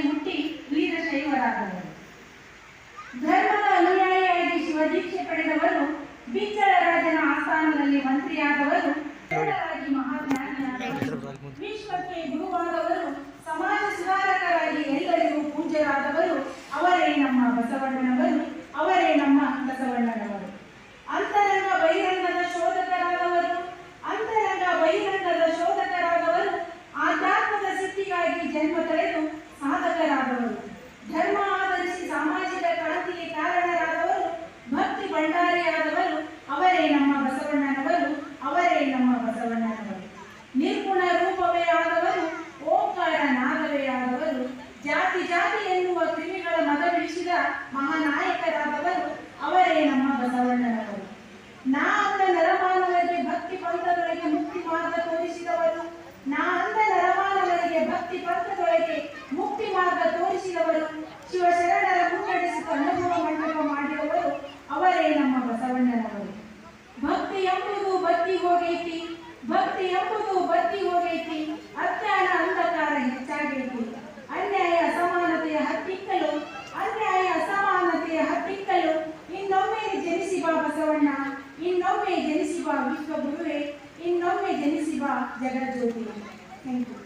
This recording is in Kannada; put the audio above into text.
ಹುಟ್ಟಿ ವೀರಶೈವರಾದವರು. ಧರ್ಮದ ಅನುಯಾಯಿಯಾಗಿ ಶಿವದೀಕ್ಷೆ ಪಡೆದವರು, ಬಿಚ್ಚಳ ರಾಜನ ಆಸ್ಥಾನದಲ್ಲಿ ಮಂತ್ರಿಯಾದವರು, ಮಹಾಜ್ಞಾನಿಯಾದವರು, ವಿಶ್ವಕ್ಕೆ ಗುರುವಾದವರು, ಸಮಾಜ ಸುಧಾರಕರಾಗಿ ಎಲ್ಲರಿಗೂ ಪೂಜ್ಯರಾದವರು ಅವರೇ ನಮ್ಮ ಬಸವಣ್ಣನವರು, ಅವರೇ ನಮ್ಮ ಬಸವಣ್ಣನವರು. ಅಂತರಂಗ ಬಹಿರಂಗದ ಶೋಧಕರಾದವರು, ಅಂತರಂಗ ಬಹಿರಂಗದ ಶೋಧಕರಾದವರು, ಆಧ್ಯಾತ್ಮದ ಸಿದ್ಧಿಗಾಗಿ ಜನ್ಮ ತಳೆದು ಸಾಧಕರಾದವರು, ಧರ್ಮ ಆಧರಿಸಿ ಸಾಮಾಜಿಕ ಕ್ರಾಂತಿಗೆ ಕಾರಣರಾದವರು, ಭಕ್ತಿ ಭಂಡಾರಿಯಾದವರು ಅವರೇ ನಮ್ಮ ಬಸವಣ್ಣನವರು, ಅವರೇ ನಮ್ಮ ಬಸವಣ್ಣನವರು. ನಿರ್ಗುಣ ರೂಪವೇ ಆದವರು, ಓಂಕಾರ ನಾದವೇ ಆದವರು, ಜಾತಿ ಜಾತಿ ಎನ್ನುವ ಕ್ರಿಮಿಗಳ ಮದವಿಳಿಸಿದ ಮಹಾನಾಯಕರಾದವರು ಅವರೇ ನಮ್ಮ ಬಸವಣ್ಣನವರು. ನಾ ಅಂದ ನರಮಾನವರಿಗೆ ಭಕ್ತಿ ಪಂಥದೊಳಗೆ ಮುಕ್ತಿ ಮಾರ್ಗ ತೋರಿಸಿದವರು, ನಾ ಅಂದ ನರಮಾನವರಿಗೆ ಭಕ್ತಿ ಪಂಥದೊಳಗೆ ಮುಕ್ತಿ ಮಾರ್ಗ ತೋರಿಸಿದವರು, ಶಿವಶರಣರ ಮುನ್ನಡೆಸಿದ ಅನುಭವ ಮಂಟಪ ಮಾಡಿದವರು ಅವರೇ ನಮ್ಮ ಬಸವಣ್ಣನವರು. ಭಕ್ತಿ ಎಂಬುದು ಬತ್ತಿ ಹೋಗೈತಿ, ಭಕ್ತಿ ಎಂಬುದು ಬತ್ತಿ ಹೋಗೈತಿ, ಅಜ್ಞಾನ ಅಂಧಕಾರ ಹೆಚ್ಚಾಗೈತಿ, ಅನ್ಯಾಯ ಅಸಮಾನತೆಯ ಹತ್ತಿಕ್ಕಲು, ಅನ್ಯಾಯ ಅಸಮಾನತೆಯ ಹತ್ತಿಕ್ಕಲು ಇನ್ನೊಮ್ಮೆ ಜನಿಸಿ ಬಾ ಬಸವಣ್ಣ, ಇನ್ನೊಮ್ಮೆ ಜನಿಸಿ ಬಾ ವಿಶ್ವಗುರುವೆ, ಇನ್ನೊಮ್ಮೆ ಜನಿಸಿ ಬಾ ಜಗಜ್ಯೋತಿ. Thank you.